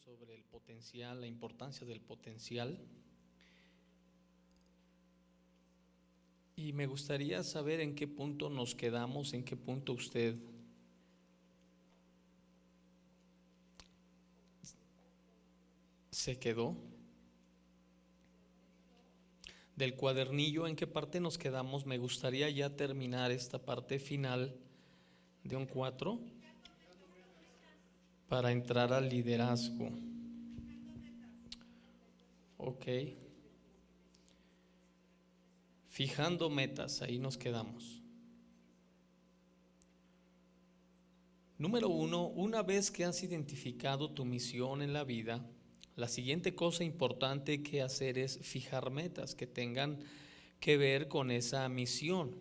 sobre el potencial, la importancia del potencial. Y me gustaría saber en qué punto nos quedamos, en qué punto usted se quedó. Del cuadernillo, ¿en qué parte nos quedamos? Me gustaría ya terminar esta parte final de un 4 para entrar al liderazgo. Ok. Fijando metas, ahí nos quedamos. Número 1, una vez que has identificado tu misión en la vida, la siguiente cosa importante que hacer es fijar metas que tengan que ver con esa misión.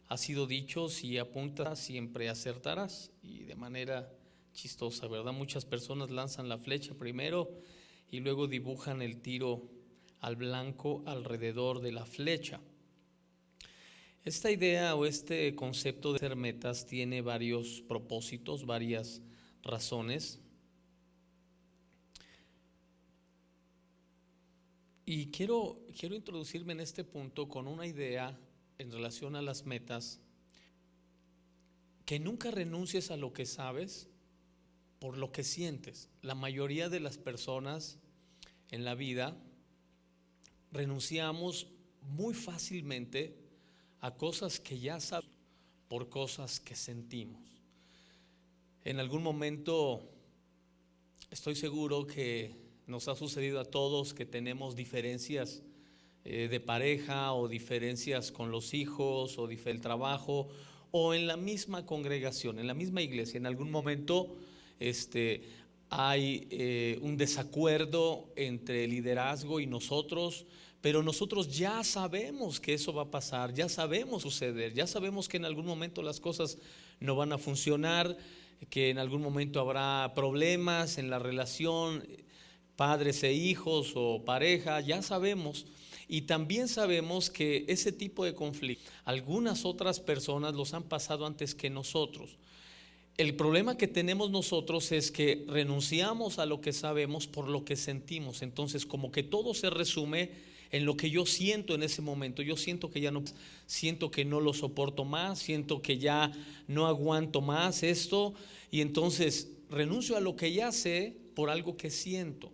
Ha sido dicho, si apuntas siempre acertarás, y de manera chistosa, ¿verdad? Muchas personas lanzan la flecha primero y luego dibujan el tiro al blanco alrededor de la flecha. Esta idea o este concepto de hacer metas tiene varios propósitos, varias razones. Y quiero introducirme en este punto con una idea en relación a las metas: que nunca renuncies a lo que sabes por lo que sientes. La mayoría de las personas en la vida renunciamos muy fácilmente a cosas que ya sabemos por cosas que sentimos. En algún momento estoy seguro que nos ha sucedido a todos que tenemos diferencias de pareja, o diferencias con los hijos, o el trabajo, o en la misma congregación, en la misma iglesia. En algún momento hay un desacuerdo entre el liderazgo y nosotros, pero nosotros ya sabemos que eso va a pasar, ya sabemos suceder, ya sabemos que en algún momento las cosas no van a funcionar, que en algún momento habrá problemas en la relación, padres e hijos o pareja, ya sabemos. Y también sabemos que ese tipo de conflictos algunas otras personas los han pasado antes que nosotros. El problema que tenemos nosotros es que renunciamos a lo que sabemos por lo que sentimos. Entonces, como que todo se resume en lo que yo siento en ese momento. Yo siento que ya no, siento que no lo soporto más, siento que ya no aguanto más esto, y entonces renuncio a lo que ya sé por algo que siento.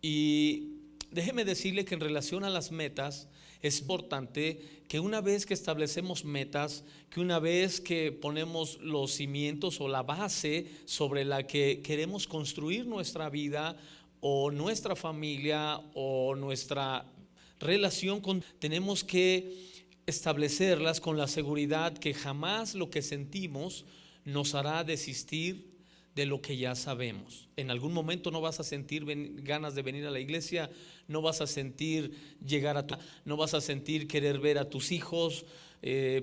Y déjeme decirle que en relación a las metas, es importante que una vez que establecemos metas, que una vez que ponemos los cimientos o la base sobre la que queremos construir nuestra vida o nuestra familia o nuestra relación tenemos que establecerlas con la seguridad que jamás lo que sentimos nos hará desistir de lo que ya sabemos. En algún momento no vas a sentir ganas de venir a la iglesia, no vas a sentir no vas a sentir querer ver a tus hijos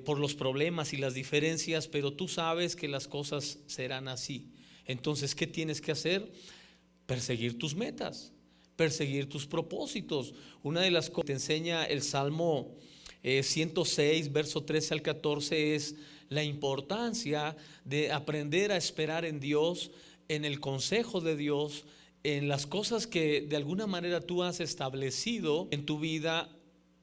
por los problemas y las diferencias, pero tú sabes que las cosas serán así. Entonces, ¿qué tienes que hacer? Perseguir tus metas, perseguir tus propósitos. Una de las cosas que te enseña el Salmo 106, verso 13 al 14 es la importancia de aprender a esperar en Dios, en el consejo de Dios, en las cosas que de alguna manera tú has establecido en tu vida,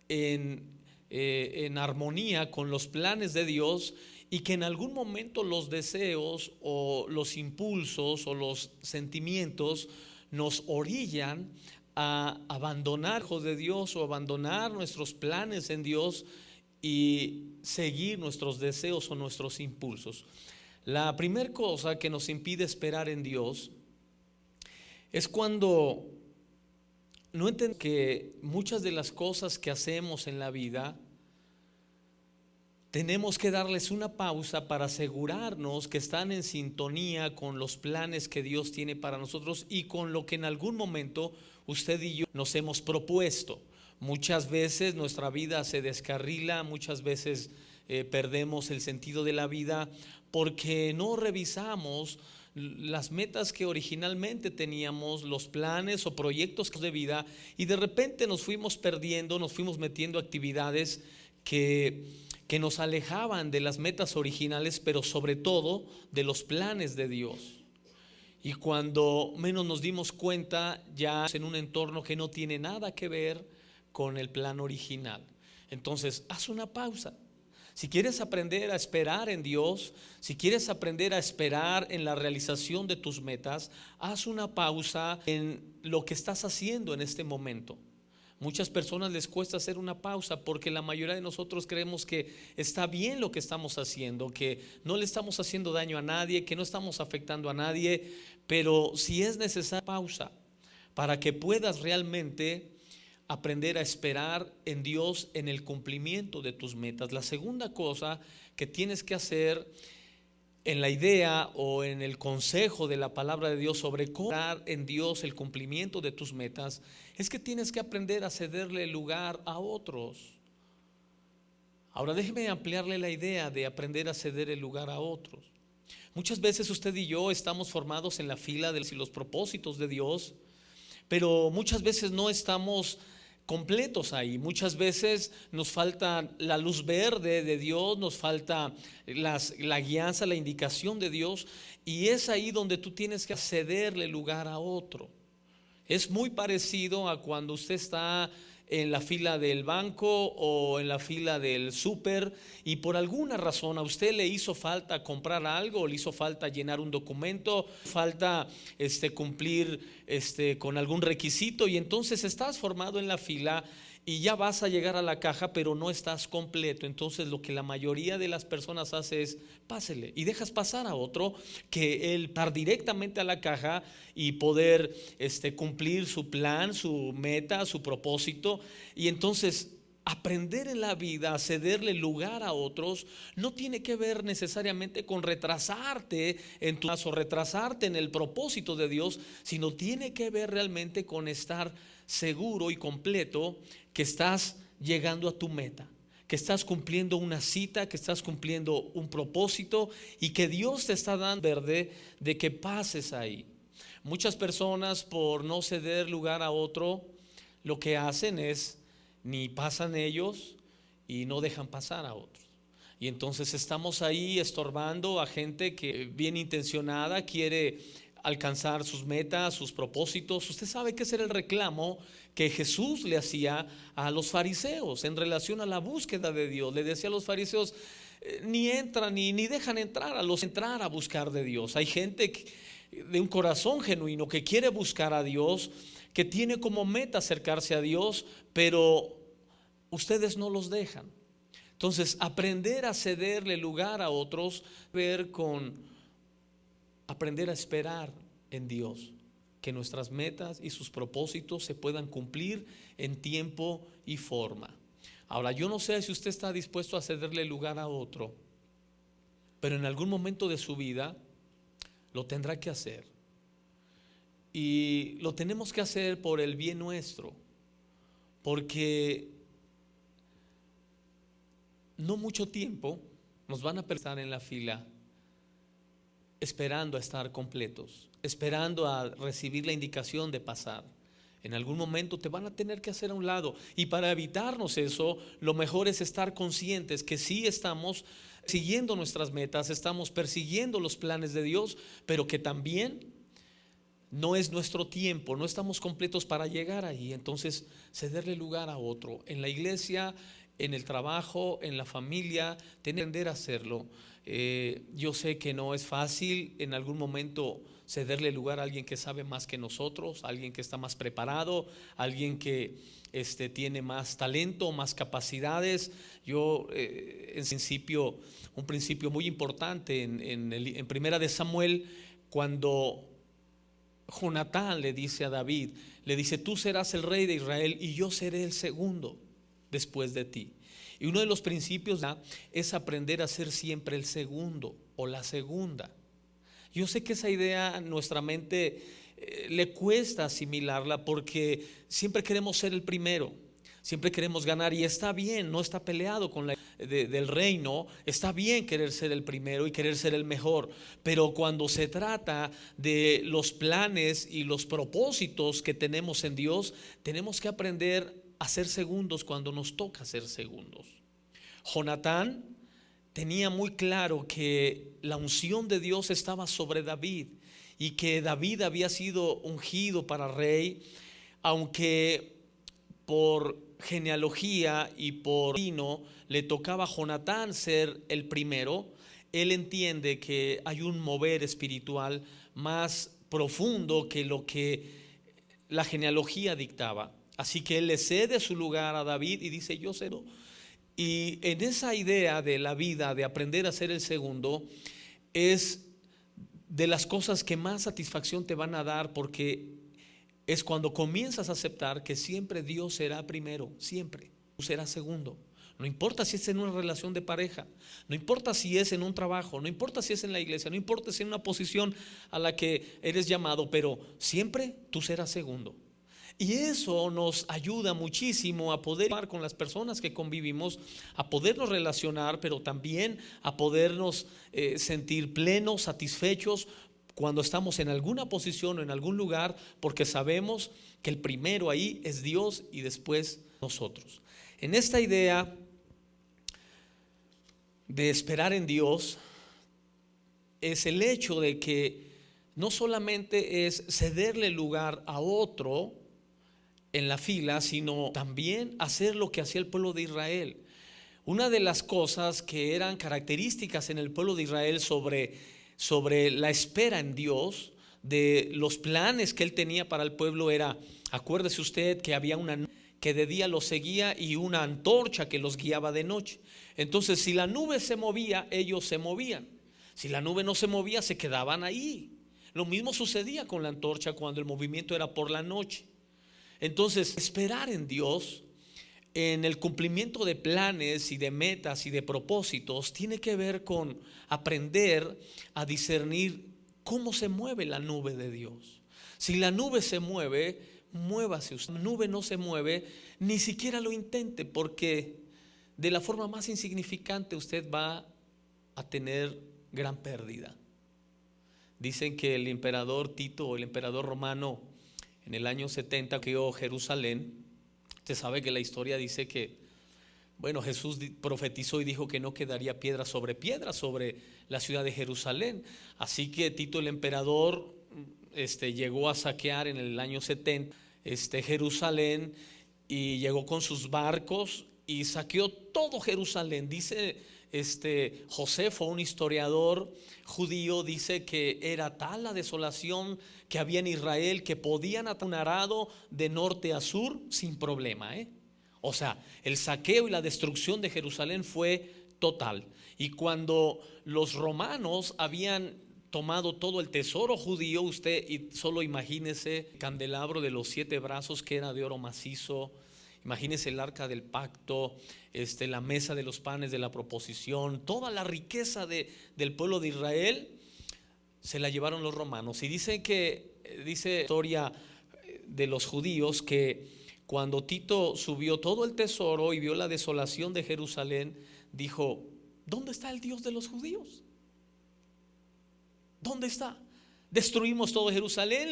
en armonía con los planes de Dios, y que en algún momento los deseos o los impulsos o los sentimientos nos orillan a abandonar de Dios o abandonar nuestros planes en Dios y seguir nuestros deseos o nuestros impulsos. La primera cosa que nos impide esperar en Dios es cuando no entendemos que muchas de las cosas que hacemos en la vida tenemos que darles una pausa para asegurarnos que están en sintonía con los planes que Dios tiene para nosotros y con lo que en algún momento usted y yo nos hemos propuesto. Muchas veces nuestra vida se descarrila, muchas veces perdemos el sentido de la vida porque no revisamos las metas que originalmente teníamos, los planes o proyectos de vida, y de repente nos fuimos perdiendo, nos fuimos metiendo actividades que nos alejaban de las metas originales, pero sobre todo de los planes de Dios. Y cuando menos nos dimos cuenta, ya en un entorno que no tiene nada que ver con el plan original. Entonces, haz una pausa. Si quieres aprender a esperar en Dios, si quieres aprender a esperar en la realización de tus metas, haz una pausa en lo que estás haciendo en este momento. Muchas personas les cuesta hacer una pausa porque la mayoría de nosotros creemos que está bien lo que estamos haciendo, que no le estamos haciendo daño a nadie, que no estamos afectando a nadie, pero si es necesaria pausa para que puedas realmente aprender a esperar en Dios en el cumplimiento de tus metas. La segunda cosa que tienes que hacer en la idea o en el consejo de la palabra de Dios sobre cómo esperar en Dios el cumplimiento de tus metas es que tienes que aprender a cederle lugar a otros. Ahora déjeme ampliarle la idea de aprender a ceder el lugar a otros. Muchas veces usted y yo estamos formados en la fila de los propósitos de Dios, pero muchas veces no estamos completos ahí. Muchas veces nos falta la luz verde de Dios, nos falta la guianza, la indicación de Dios, y es ahí donde tú tienes que cederle lugar a otro. Es muy parecido a cuando usted está en la fila del banco o en la fila del súper y por alguna razón a usted le hizo falta comprar algo, le hizo falta llenar un documento, falta cumplir con algún requisito, y entonces estás formado en la fila y ya vas a llegar a la caja, pero no estás completo. Entonces lo que la mayoría de las personas hace es pásele y dejas pasar a otro que él par directamente a la caja y poder cumplir su plan, su meta, su propósito. Y entonces aprender en la vida a cederle lugar a otros no tiene que ver necesariamente con retrasarte en tu caso, retrasarte en el propósito de Dios, sino tiene que ver realmente con estar seguro y completo que estás llegando a tu meta, que estás cumpliendo una cita, que estás cumpliendo un propósito y que Dios te está dando verde de que pases ahí. Muchas personas, por no ceder lugar a otro, lo que hacen es ni pasan ellos y no dejan pasar a otros. Y entonces estamos ahí estorbando a gente que bien intencionada quiere alcanzar sus metas, sus propósitos. Usted sabe que ese era el reclamo que Jesús le hacía a los fariseos en relación a la búsqueda de Dios. Le decía a los fariseos, ni entran ni dejan entrar a buscar de Dios. Hay gente de un corazón genuino que quiere buscar a Dios, que tiene como meta acercarse a Dios, pero ustedes no los dejan. Entonces, aprender a cederle lugar a otros, ver con aprender a esperar en Dios, que nuestras metas y sus propósitos se puedan cumplir en tiempo y forma. Ahora, yo no sé si usted está dispuesto a cederle lugar a otro, pero en algún momento de su vida lo tendrá que hacer. Y lo tenemos que hacer por el bien nuestro, porque no mucho tiempo nos van a prestar en la fila esperando a estar completos, esperando a recibir la indicación de pasar. En algún momento te van a tener que hacer a un lado, y para evitarnos eso, lo mejor es estar conscientes que sí estamos siguiendo nuestras metas, estamos persiguiendo los planes de Dios, pero que también no es nuestro tiempo, no estamos completos para llegar ahí. Entonces, cederle lugar a otro en la iglesia, en el trabajo, en la familia, tender a hacerlo. Yo sé que no es fácil en algún momento cederle lugar a alguien que sabe más que nosotros, a alguien que está más preparado, a alguien que tiene más talento, más capacidades. Yo un principio muy importante en Primera de Samuel, cuando Jonatán le dice a David, le dice, tú serás el rey de Israel y yo seré el segundo después de ti. Y uno de los principios es aprender a ser siempre el segundo o la segunda. Yo sé que esa idea a nuestra mente le cuesta asimilarla, porque siempre queremos ser el primero, siempre queremos ganar, y está bien, no está peleado con la del reino, está bien querer ser el primero y querer ser el mejor, pero cuando se trata de los planes y los propósitos que tenemos en Dios, tenemos que aprender a ser segundos cuando nos toca ser segundos. Jonatán tenía muy claro que la unción de Dios estaba sobre David, y que David había sido ungido para rey, aunque por genealogía y por vino le tocaba a Jonatán ser el primero. Él entiende que hay un mover espiritual más profundo que lo que la genealogía dictaba. Así que él le cede su lugar a David y dice: yo cedo. Y en esa idea de la vida, de aprender a ser el segundo, es de las cosas que más satisfacción te van a dar, porque es cuando comienzas a aceptar que siempre Dios será primero, siempre tú serás segundo. No importa si es en una relación de pareja, no importa si es en un trabajo, no importa si es en la iglesia, no importa si es en una posición a la que eres llamado, pero siempre tú serás segundo. Y eso nos ayuda muchísimo a poder estar con las personas que convivimos, a podernos relacionar, pero también a podernos sentir plenos, satisfechos cuando estamos en alguna posición o en algún lugar, porque sabemos que el primero ahí es Dios y después nosotros. En esta idea de esperar en Dios es el hecho de que no solamente es cederle lugar a otro en la fila, sino también hacer lo que hacía el pueblo de Israel. Una de las cosas que eran características en el pueblo de Israel sobre la espera en Dios, de los planes que él tenía para el pueblo, era, acuérdese usted que había una nube que de día los seguía y una antorcha que los guiaba de noche. Entonces, si la nube se movía, ellos se movían. Si la nube no se movía, se quedaban ahí. Lo mismo sucedía con la antorcha cuando el movimiento era por la noche. Entonces, esperar en Dios, en el cumplimiento de planes y de metas y de propósitos, tiene que ver con aprender a discernir cómo se mueve la nube de Dios. Si la nube se mueve, muévase usted. Si la nube no se mueve, ni siquiera lo intente, porque de la forma más insignificante usted va a tener gran pérdida. Dicen que el emperador Tito, o el emperador romano, en el año 70 creó Jerusalén. Usted sabe que la historia dice que, bueno, Jesús profetizó y dijo que no quedaría piedra sobre la ciudad de Jerusalén. Así que Tito el emperador llegó a saquear en el año 70 Jerusalén, y llegó con sus barcos y saqueó todo Jerusalén. Dice Josefo, un historiador judío, dice que era tal la desolación que había en Israel que podían atar un arado de norte a sur sin problema, O sea, el saqueo y la destrucción de Jerusalén fue total. Y cuando los romanos habían tomado todo el tesoro judío, usted y solo imagínese el candelabro de los 7 brazos que era de oro macizo, imagínese el arca del pacto, la mesa de los panes de la proposición, toda la riqueza del pueblo de Israel se la llevaron los romanos. Y dice la historia de los judíos que cuando Tito subió todo el tesoro y vio la desolación de Jerusalén, dijo: ¿dónde está el Dios de los judíos? ¿Dónde está? Destruimos todo Jerusalén.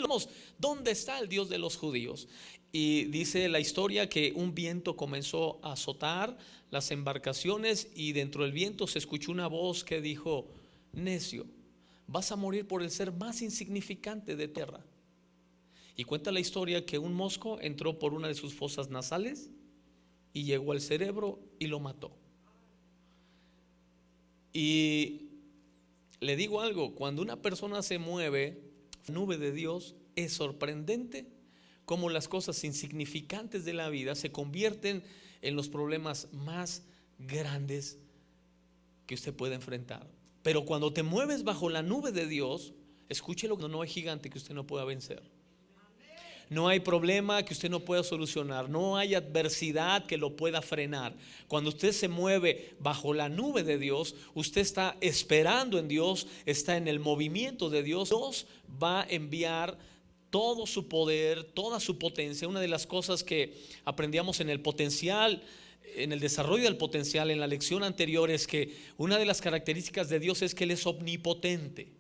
¿Dónde está el Dios de los judíos? Y dice la historia que un viento comenzó a azotar las embarcaciones, y dentro del viento se escuchó una voz que dijo: necio, vas a morir por el ser más insignificante de tierra. Y cuenta la historia que un mosco entró por una de sus fosas nasales y llegó al cerebro y lo mató. Y le digo algo: cuando una persona se mueve, la nube de Dios, es sorprendente cómo las cosas insignificantes de la vida se convierten en los problemas más grandes que usted puede enfrentar. Pero cuando te mueves bajo la nube de Dios, escúchelo, no hay gigante que usted no pueda vencer. No hay problema que usted no pueda solucionar, no hay adversidad que lo pueda frenar. Cuando usted se mueve bajo la nube de Dios, usted está esperando en Dios, está en el movimiento de Dios. Dios va a enviar todo su poder, toda su potencia. Una de las cosas que aprendíamos en el potencial, en el desarrollo del potencial, en la lección anterior, es que una de las características de Dios es que Él es omnipotente.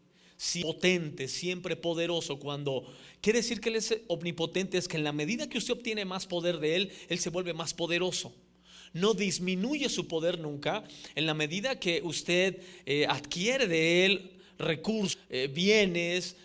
Potente, siempre poderoso. Cuando quiere decir que Él es omnipotente, es que en la medida que usted obtiene más poder de Él, Él se vuelve más poderoso. No disminuye su poder nunca. En la medida que usted adquiere de Él recursos, bienes,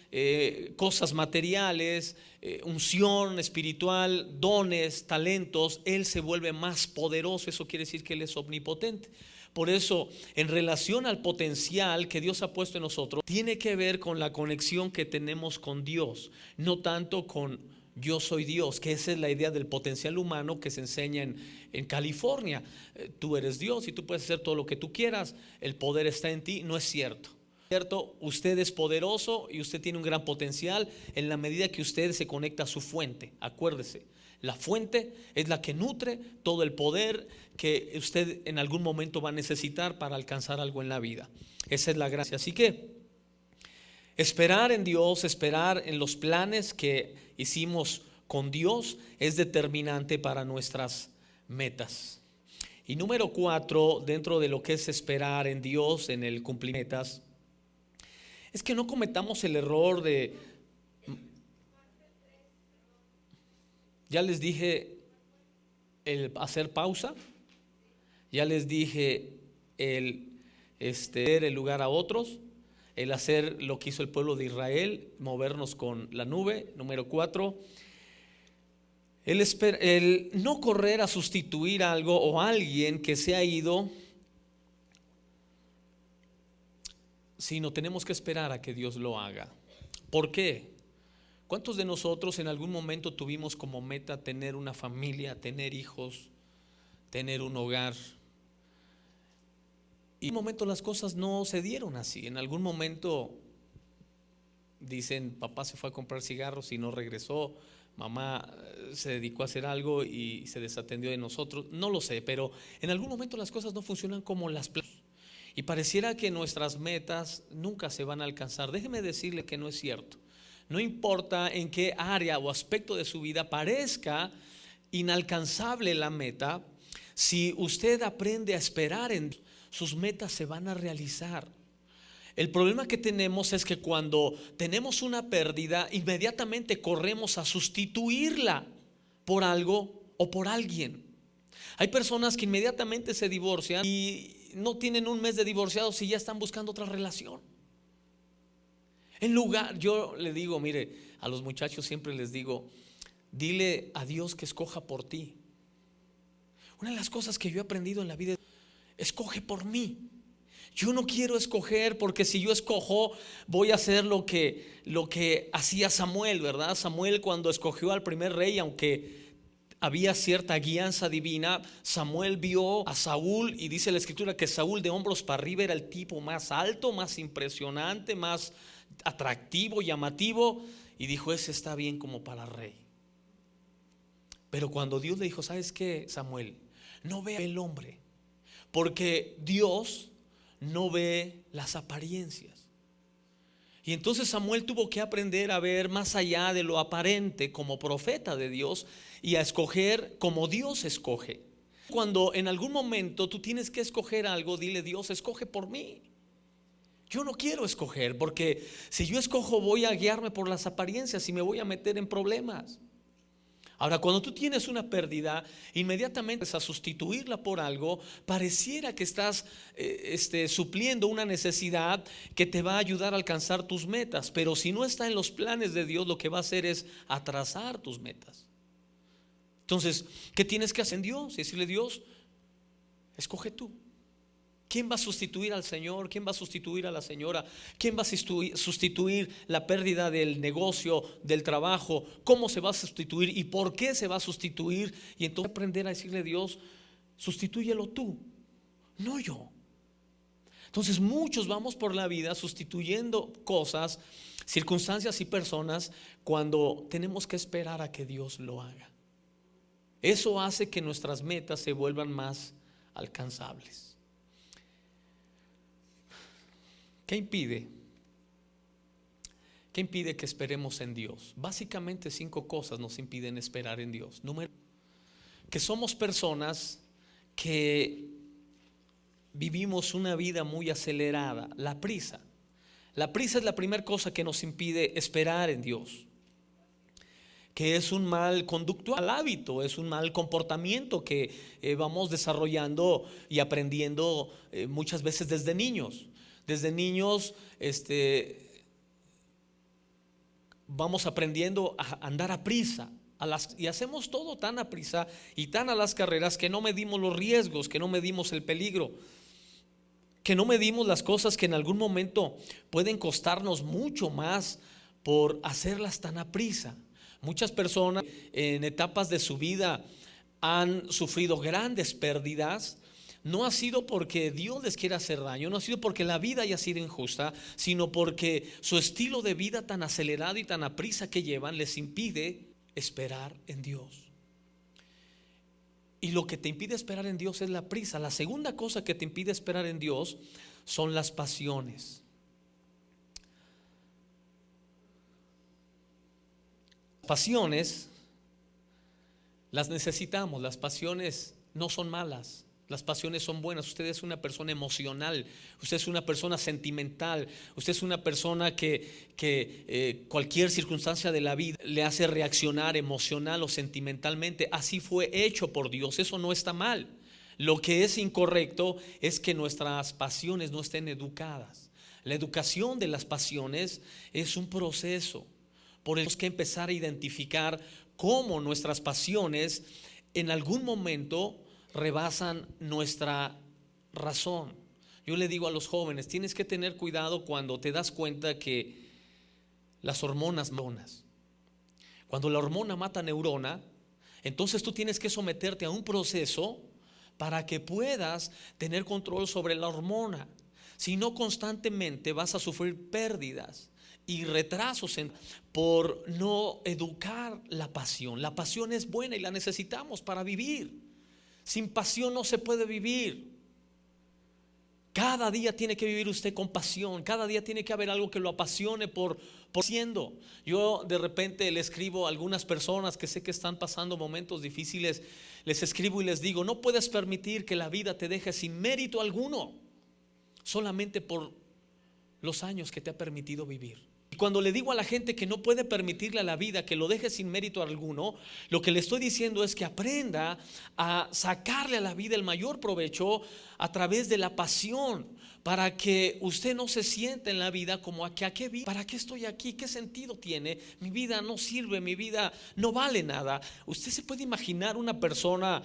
cosas materiales, unción espiritual, dones, talentos, Él se vuelve más poderoso. Eso quiere decir que Él es omnipotente. Por eso, en relación al potencial que Dios ha puesto en nosotros, tiene que ver con la conexión que tenemos con Dios, no tanto con yo soy Dios, que esa es la idea del potencial humano que se enseña en California. Tú eres Dios y tú puedes hacer todo lo que tú quieras, el poder está en ti. No es cierto. ¿Cierto? Usted es poderoso y usted tiene un gran potencial en la medida que usted se conecta a su fuente. Acuérdese, la fuente es la que nutre todo el poder que usted en algún momento va a necesitar para alcanzar algo en la vida. Esa es la gracia. Así que esperar en Dios, esperar en los planes que hicimos con Dios es determinante para nuestras metas. Y número 4, dentro de lo que es esperar en Dios, en el cumplimiento de metas, es que no cometamos el error de, ya les dije, el hacer pausa, ya les dije el el lugar a otros, el hacer lo que hizo el pueblo de Israel, movernos con la nube. Número 4, el no correr a sustituir algo o alguien que se ha ido, sino tenemos que esperar a que Dios lo haga. ¿Por qué? ¿Cuántos de nosotros en algún momento tuvimos como meta tener una familia, tener hijos, tener un hogar? Y en un momento las cosas no se dieron así. En algún momento dicen, papá se fue a comprar cigarros y no regresó, mamá se dedicó a hacer algo y se desatendió de nosotros. No lo sé, pero en algún momento las cosas no funcionan como las planeamos. Y pareciera que nuestras metas nunca se van a alcanzar. Déjeme decirle que no es cierto. No importa en qué área o aspecto de su vida parezca inalcanzable la meta, si usted aprende a esperar en Dios, sus metas se van a realizar. El problema que tenemos es que cuando tenemos una pérdida, inmediatamente corremos a sustituirla por algo o por alguien. Hay personas que inmediatamente se divorcian y no tienen un mes de divorciados y ya están buscando otra relación. En lugar, yo le digo, mire, a los muchachos siempre les digo, dile a Dios que escoja por ti. Una de las cosas que yo he aprendido en la vida es, escoge por mí. Yo no quiero escoger, porque si yo escojo voy a hacer lo que hacía Samuel, ¿verdad? Samuel, cuando escogió al primer rey, aunque había cierta guianza divina, Samuel vio a Saúl y dice la escritura que Saúl de hombros para arriba era el tipo más alto, más impresionante, más atractivo, llamativo, y dijo, ese está bien como para rey. Pero cuando Dios le dijo, ¿sabes qué, Samuel? No ve el hombre, porque Dios no ve las apariencias. Y entonces Samuel tuvo que aprender a ver más allá de lo aparente como profeta de Dios y a escoger como Dios escoge. Cuando en algún momento tú tienes que escoger algo, dile, Dios, escoge por mí. Yo no quiero escoger, porque si yo escojo voy a guiarme por las apariencias y me voy a meter en problemas. Ahora, cuando tú tienes una pérdida, inmediatamente a sustituirla por algo, pareciera que estás supliendo una necesidad que te va a ayudar a alcanzar tus metas. Pero si no está en los planes de Dios, lo que va a hacer es atrasar tus metas. Entonces, ¿qué tienes que hacer en Dios? Y decirle, Dios, escoge tú. ¿Quién va a sustituir al Señor? ¿Quién va a sustituir a la señora? ¿Quién va a sustituir la pérdida del negocio, del trabajo? ¿Cómo se va a sustituir y por qué se va a sustituir? Y entonces aprender a decirle a Dios, sustitúyelo tú, no yo. Entonces muchos vamos por la vida sustituyendo cosas, circunstancias y personas cuando tenemos que esperar a que Dios lo haga. Eso hace que nuestras metas se vuelvan más alcanzables. ¿Qué impide? ¿Qué impide que esperemos en Dios? Básicamente 5 cosas nos impiden esperar en Dios. Número, que somos personas que vivimos una vida muy acelerada. La prisa es la primera cosa que nos impide esperar en Dios, que es un mal conductual, hábito, es un mal comportamiento que vamos desarrollando y aprendiendo muchas veces desde niños. Desde niños, vamos aprendiendo a andar a prisa. Y hacemos todo tan a prisa y tan a las carreras que no medimos los riesgos, que no medimos el peligro, que no medimos las cosas que en algún momento pueden costarnos mucho más por hacerlas tan a prisa. Muchas personas en etapas de su vida han sufrido grandes pérdidas. No ha sido porque Dios les quiera hacer daño, no ha sido porque la vida haya sido injusta, sino porque su estilo de vida tan acelerado y tan a prisa que llevan les impide esperar en Dios. Y lo que te impide esperar en Dios es la prisa. La segunda cosa que te impide esperar en Dios son las pasiones. Pasiones las necesitamos. Las pasiones no son malas. Las pasiones son buenas. Usted es una persona emocional, usted es una persona sentimental, usted es una persona que cualquier circunstancia de la vida le hace reaccionar emocional o sentimentalmente. Así fue hecho por Dios. Eso no está mal. Lo que es incorrecto es que nuestras pasiones no estén educadas. La educación de las pasiones es un proceso. Por eso tenemos que empezar a identificar cómo nuestras pasiones en algún momento rebasan nuestra razón. Yo le digo a los jóvenes, tienes que tener cuidado cuando te das cuenta que las hormonas, cuando la hormona mata neurona, entonces tú tienes que someterte a un proceso para que puedas tener control sobre la hormona. Si no, constantemente vas a sufrir pérdidas y retrasos por no educar la pasión. La pasión es buena y la necesitamos para vivir. Sin pasión no se puede vivir. Cada día tiene que vivir usted con pasión. Cada día tiene que haber algo que lo apasione por siendo. Yo de repente le escribo a algunas personas que sé que están pasando momentos difíciles. Les escribo y les digo: no puedes permitir que la vida te deje sin mérito alguno, solamente por los años que te ha permitido vivir. Y cuando le digo a la gente que no puede permitirle a la vida que lo deje sin mérito alguno, lo que le estoy diciendo es que aprenda a sacarle a la vida el mayor provecho a través de la pasión, para que usted no se sienta en la vida como ¿a qué vivo? ¿Para qué estoy aquí? ¿Qué sentido tiene? Mi vida no sirve, mi vida no vale nada. Usted se puede imaginar una persona,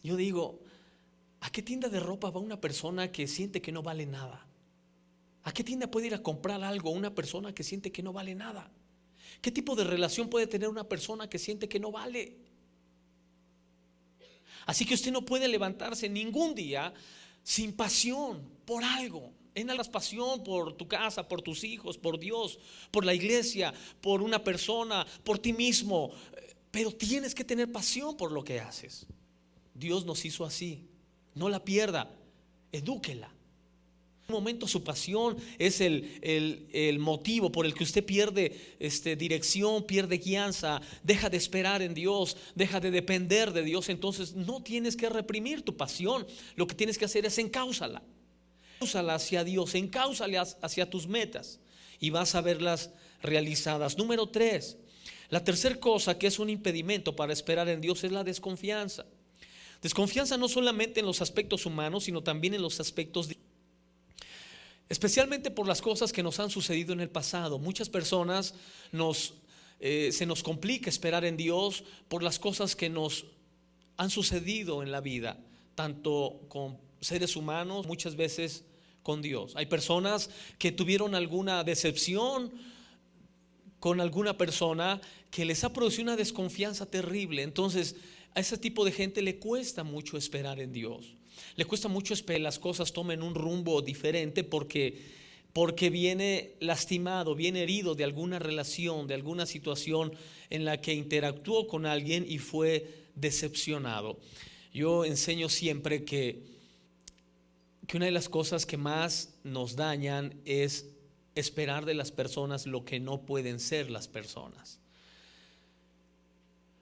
yo digo, ¿a qué tienda de ropa va una persona que siente que no vale nada? ¿A qué tienda puede ir a comprar algo una persona que siente que no vale nada? ¿Qué tipo de relación puede tener una persona que siente que no vale? Así que usted no puede levantarse ningún día sin pasión por algo. En la pasión por tu casa, por tus hijos, por Dios, por la iglesia, por una persona, por ti mismo. Pero tienes que tener pasión por lo que haces. Dios nos hizo así. No la pierda, edúquela. En un momento su pasión es el motivo por el que usted pierde dirección, pierde guianza, deja de esperar en Dios, deja de depender de Dios. Entonces no tienes que reprimir tu pasión, lo que tienes que hacer es encáusala hacia Dios, encáusala hacia tus metas y vas a verlas realizadas. Número 3, la tercera cosa que es un impedimento para esperar en Dios es la desconfianza. Desconfianza no solamente en los aspectos humanos, sino también en los aspectos especialmente por las cosas que nos han sucedido en el pasado. Muchas personas se nos complica esperar en Dios por las cosas que nos han sucedido en la vida, tanto con seres humanos, muchas veces con Dios. Hay personas que tuvieron alguna decepción con alguna persona que les ha producido una desconfianza terrible. Entonces a ese tipo de gente le cuesta mucho esperar en Dios. Le cuesta mucho esperar que las cosas tomen un rumbo diferente porque viene lastimado, viene herido de alguna relación, de alguna situación en la que interactuó con alguien y fue decepcionado. Yo enseño siempre que una de las cosas que más nos dañan es esperar de las personas lo que no pueden ser las personas.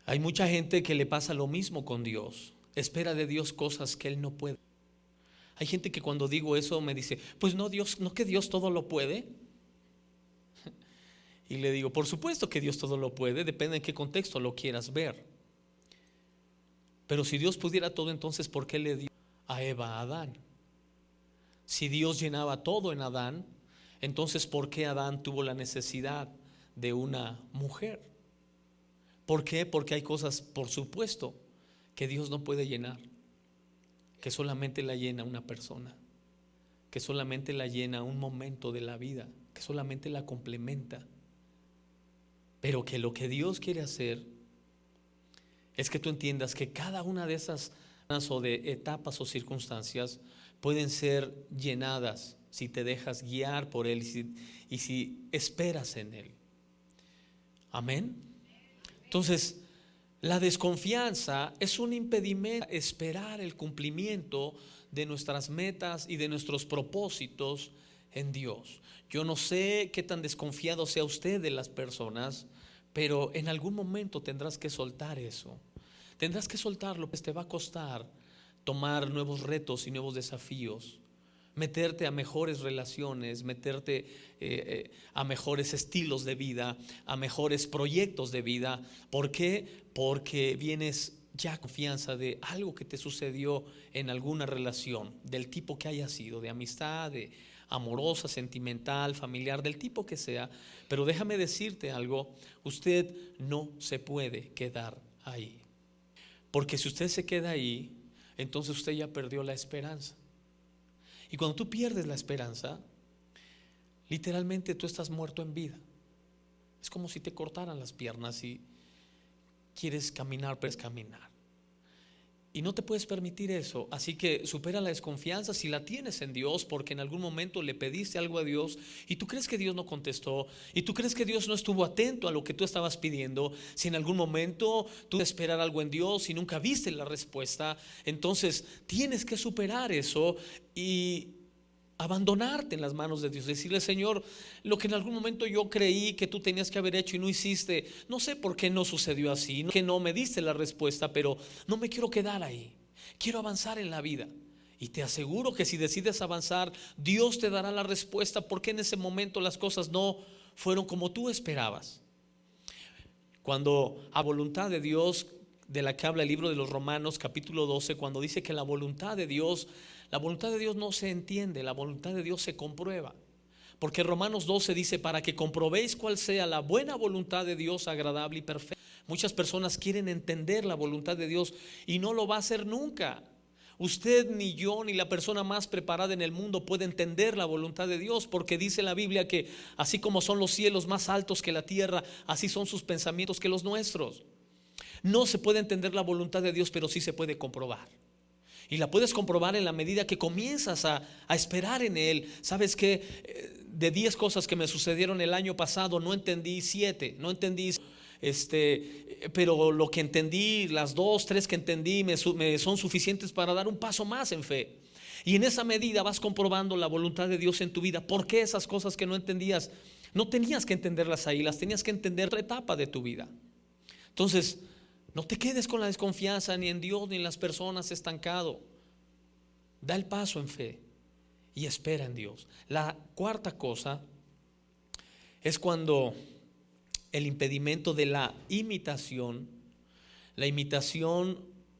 Hay mucha gente que le pasa lo mismo con Dios. Espera de Dios cosas que Él no puede. Hay gente que cuando digo eso me dice: pues no, Dios, no, que Dios todo lo puede. Y le digo: por supuesto que Dios todo lo puede, depende en qué contexto lo quieras ver. Pero si Dios pudiera todo, entonces ¿por qué le dio a Eva a Adán? Si Dios llenaba todo en Adán, entonces ¿por qué Adán tuvo la necesidad de una mujer? ¿Por qué? Porque hay cosas, por supuesto, que Dios no puede llenar, que solamente la llena una persona, que solamente la llena un momento de la vida, que solamente la complementa. Pero que lo que Dios quiere hacer es que tú entiendas que cada una de esas o de etapas o circunstancias pueden ser llenadas si te dejas guiar por Él y si esperas en Él. Amén. Entonces, la desconfianza es un impedimento a esperar el cumplimiento de nuestras metas y de nuestros propósitos en Dios. Yo no sé qué tan desconfiado sea usted de las personas, pero en algún momento tendrás que soltar eso. Tendrás que soltarlo, pues te va a costar tomar nuevos retos y nuevos desafíos, meterte a mejores relaciones, meterte a mejores estilos de vida, a mejores proyectos de vida. ¿Por qué? Porque vienes ya confianza de algo que te sucedió en alguna relación, del tipo que haya sido, de amistad, de amorosa, sentimental, familiar, del tipo que sea. Pero déjame decirte algo, usted no se puede quedar ahí. Porque si usted se queda ahí, entonces usted ya perdió la esperanza. Y cuando tú pierdes la esperanza, literalmente tú estás muerto en vida. Es como si te cortaran las piernas y quieres caminar, puedes caminar. Y no te puedes permitir eso. Así que supera la desconfianza si la tienes en Dios, porque en algún momento le pediste algo a Dios y tú crees que Dios no contestó, y tú crees que Dios no estuvo atento a lo que tú estabas pidiendo. Si en algún momento tú esperar algo en Dios y nunca viste la respuesta, entonces tienes que superar eso y abandonarte en las manos de Dios, decirle: Señor, lo que en algún momento yo creí que tú tenías que haber hecho y no hiciste, no sé por qué no sucedió así, que no me diste la respuesta, pero no me quiero quedar ahí, quiero avanzar en la vida. Y te aseguro que si decides avanzar, Dios te dará la respuesta, porque en ese momento las cosas no fueron como tú esperabas. Cuando a voluntad de Dios, de la que habla el libro de los Romanos capítulo 12, cuando dice que la voluntad de Dios no se entiende, la voluntad de Dios se comprueba. Porque Romanos 12 dice: para que comprobéis cuál sea la buena voluntad de Dios, agradable y perfecta. Muchas personas quieren entender la voluntad de Dios y no lo va a hacer nunca. Usted, ni yo, ni la persona más preparada en el mundo puede entender la voluntad de Dios, porque dice la Biblia que así como son los cielos más altos que la tierra, así son sus pensamientos que los nuestros. No se puede entender la voluntad de Dios, pero sí se puede comprobar. Y la puedes comprobar en la medida que comienzas a esperar en Él. ¿Sabes qué? De 10 cosas que me sucedieron el año pasado, no entendí 7, no entendí pero lo que entendí, las 2, 3 que entendí me son suficientes para dar un paso más en fe. Y en esa medida vas comprobando la voluntad de Dios en tu vida. ¿Por qué esas cosas que no entendías? No tenías que entenderlas ahí, las tenías que entender en otra etapa de tu vida. Entonces, no te quedes con la desconfianza ni en Dios ni en las personas estancado. Da el paso en fe y espera en Dios. La cuarta cosa es cuando el impedimento de la imitación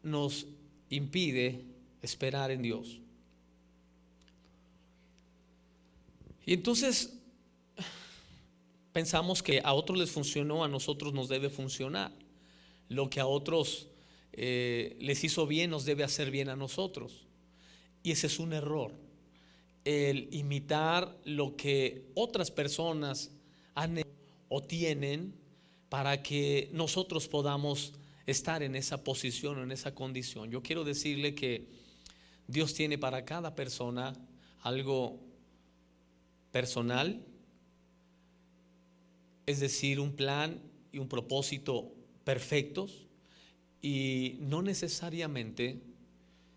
nos impide esperar en Dios. Y entonces pensamos que a otros les funcionó, a nosotros nos debe funcionar. Lo que a otros les hizo bien nos debe hacer bien a nosotros. Y ese es un error, el imitar lo que otras personas han hecho o tienen para que nosotros podamos estar en esa posición o en esa condición. Yo quiero decirle que Dios tiene para cada persona algo personal, es decir, un plan y un propósito perfectos, y no necesariamente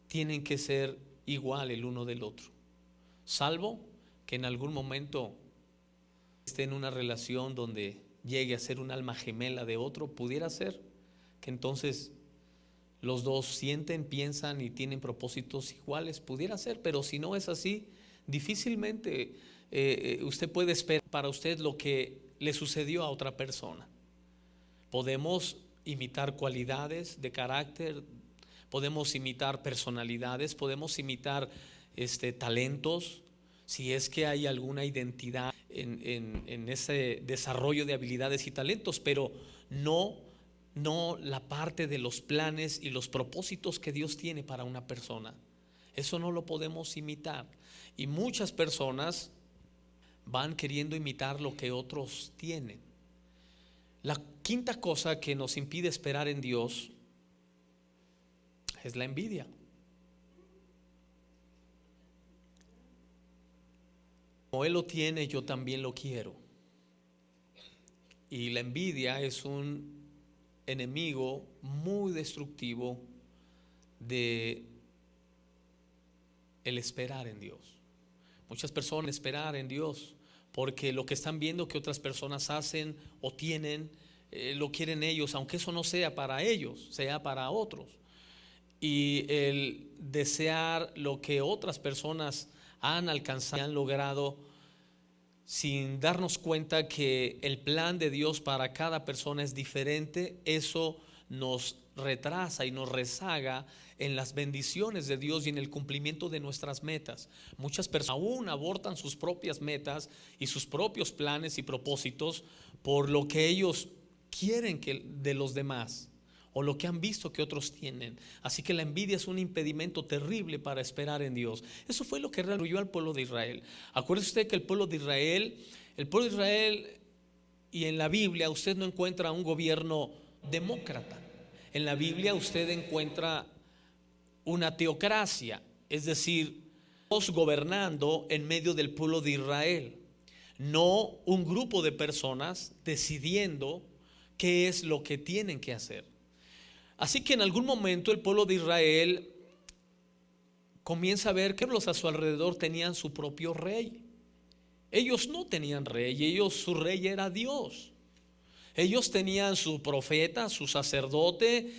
tienen que ser igual el uno del otro, salvo que en algún momento esté en una relación donde llegue a ser un alma gemela de otro. Pudiera ser que entonces los dos sienten, piensan y tienen propósitos iguales, pudiera ser, pero si no es así, difícilmente usted puede esperar para usted lo que le sucedió a otra persona. Podemos imitar cualidades de carácter, podemos imitar personalidades, podemos imitar talentos, si es que hay alguna identidad en ese desarrollo de habilidades y talentos, pero no la parte de los planes y los propósitos que Dios tiene para una persona. Eso no lo podemos imitar. Y muchas personas van queriendo imitar lo que otros tienen. La quinta cosa que nos impide esperar en Dios es la envidia. Como Él lo tiene, yo también lo quiero. Y la envidia es un enemigo muy destructivo de el esperar en Dios. Muchas personas esperar en Dios porque lo que están viendo que otras personas hacen o tienen, lo quieren ellos, aunque eso no sea para ellos, sea para otros. Y el desear lo que otras personas han alcanzado, han logrado, sin darnos cuenta que el plan de Dios para cada persona es diferente, eso nos retrasa y nos rezaga en las bendiciones de Dios y en el cumplimiento de nuestras metas. Muchas personas aún abortan sus propias metas y sus propios planes y propósitos por lo que ellos quieren que de los demás o lo que han visto que otros tienen. Así que la envidia es un impedimento terrible para esperar en Dios. Eso fue lo que destruyó al pueblo de Israel. Acuérdese usted que el pueblo de Israel y en la Biblia usted no encuentra un gobierno demócrata. En la Biblia usted encuentra una teocracia, es decir, Dios gobernando en medio del pueblo de Israel, no un grupo de personas decidiendo qué es lo que tienen que hacer. Así que en algún momento el pueblo de Israel comienza a ver que los a su alrededor tenían su propio rey. Ellos no tenían rey, su rey era Dios. Ellos tenían su profeta, su sacerdote.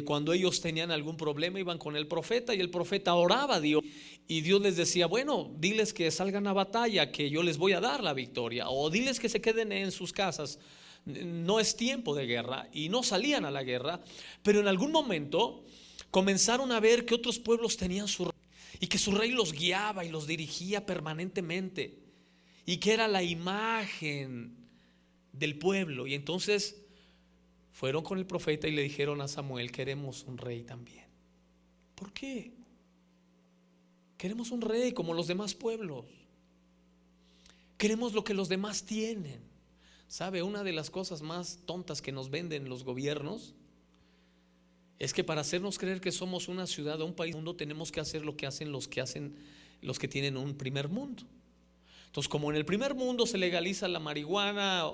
Cuando ellos tenían algún problema iban con el profeta y el profeta oraba a Dios y Dios les decía, bueno, diles que salgan a batalla, que yo les voy a dar la victoria, o diles que se queden en sus casas, no es tiempo de guerra, y no salían a la guerra. Pero en algún momento comenzaron a ver que otros pueblos tenían su rey y que su rey los guiaba y los dirigía permanentemente y que era la imagen del pueblo. Y entonces fueron con el profeta y le dijeron a Samuel, queremos un rey también. ¿Por qué? Queremos un rey como los demás pueblos. Queremos lo que los demás tienen. ¿Sabe? Una de las cosas más tontas que nos venden los gobiernos es que para hacernos creer que somos una ciudad o un país mundo tenemos que hacer lo que hacen los que tienen un primer mundo. Entonces, como en el primer mundo se legaliza la marihuana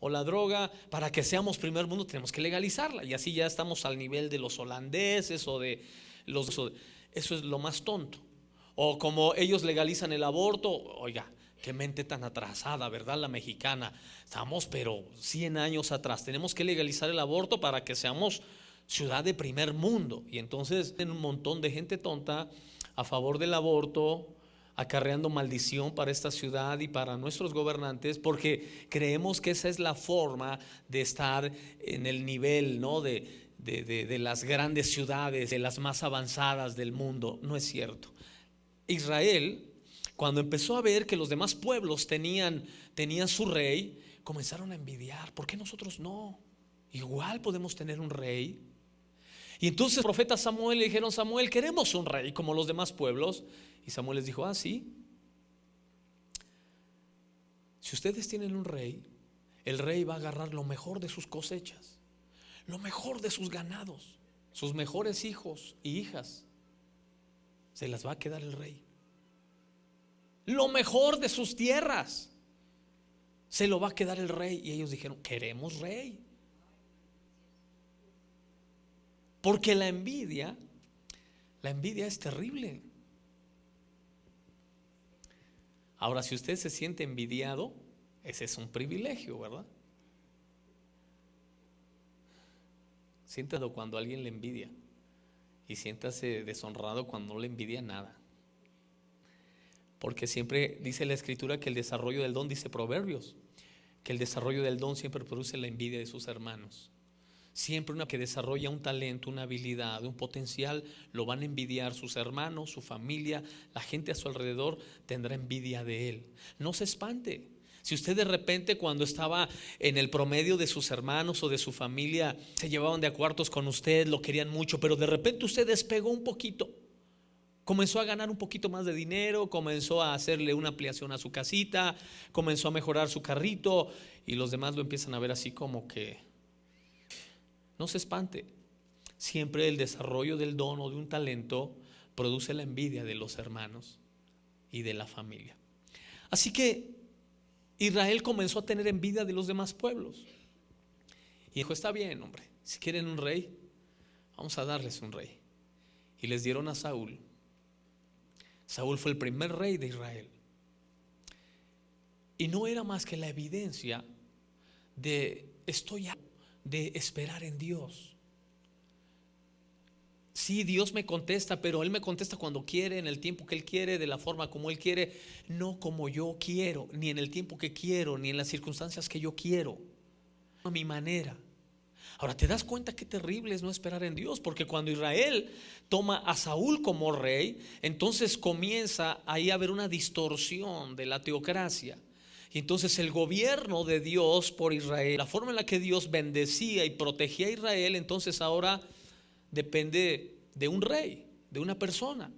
o la droga, para que seamos primer mundo tenemos que legalizarla, y así ya estamos al nivel de los holandeses o de los. Eso es lo más tonto. O como ellos legalizan el aborto, oiga, qué mente tan atrasada, ¿verdad? La mexicana. Estamos pero 100 años atrás. Tenemos que legalizar el aborto para que seamos ciudad de primer mundo. Y entonces hay un montón de gente tonta a favor del aborto, acarreando maldición para esta ciudad y para nuestros gobernantes, porque creemos que esa es la forma de estar en el nivel, ¿no? de las grandes ciudades, de las más avanzadas del mundo. No es cierto. Israel, cuando empezó a ver que los demás pueblos tenían su rey, comenzaron a envidiar. ¿Por qué nosotros no? Igual podemos tener un rey. Y entonces el profeta Samuel le dijeron, Samuel, queremos un rey como los demás pueblos. Y Samuel les dijo, sí. Si ustedes tienen un rey, el rey va a agarrar lo mejor de sus cosechas, lo mejor de sus ganados, sus mejores hijos y hijas, se las va a quedar el rey. Lo mejor de sus tierras se lo va a quedar el rey. Y ellos dijeron, queremos rey. Porque la envidia es terrible. Ahora, si usted se siente envidiado, ese es un privilegio, ¿verdad? Siéntalo cuando alguien le envidia y siéntase deshonrado cuando no le envidia nada. Porque siempre dice la Escritura que el desarrollo del don, dice Proverbios, que el desarrollo del don siempre produce la envidia de sus hermanos. Siempre una que desarrolla un talento, una habilidad, un potencial, lo van a envidiar sus hermanos, su familia, la gente a su alrededor tendrá envidia de él. No se espante. Si usted de repente, cuando estaba en el promedio de sus hermanos o de su familia, se llevaban de a cuartos con usted, lo querían mucho, pero de repente usted despegó un poquito, comenzó a ganar un poquito más de dinero, comenzó a hacerle una ampliación a su casita, comenzó a mejorar su carrito, y los demás lo empiezan a ver así como que, no se espante. Siempre el desarrollo del don o de un talento produce la envidia de los hermanos y de la familia. Así que Israel comenzó a tener envidia de los demás pueblos y dijo: está bien, hombre, si quieren un rey, vamos a darles un rey. Y les dieron a Saúl. Saúl fue el primer rey de Israel. Y no era más que la evidencia de de esperar en Dios. Sí, Dios me contesta, pero Él me contesta cuando quiere, en el tiempo que Él quiere, de la forma como Él quiere, no como yo quiero, ni en el tiempo que quiero, ni en las circunstancias que yo quiero, a mi manera. Ahora, ¿te das cuenta qué terrible es no esperar en Dios? Porque cuando Israel toma a Saúl como rey, entonces comienza ahí a haber una distorsión de la teocracia. Y entonces el gobierno de Dios por Israel, la forma en la que Dios bendecía y protegía a Israel, entonces ahora depende de un rey, de una persona.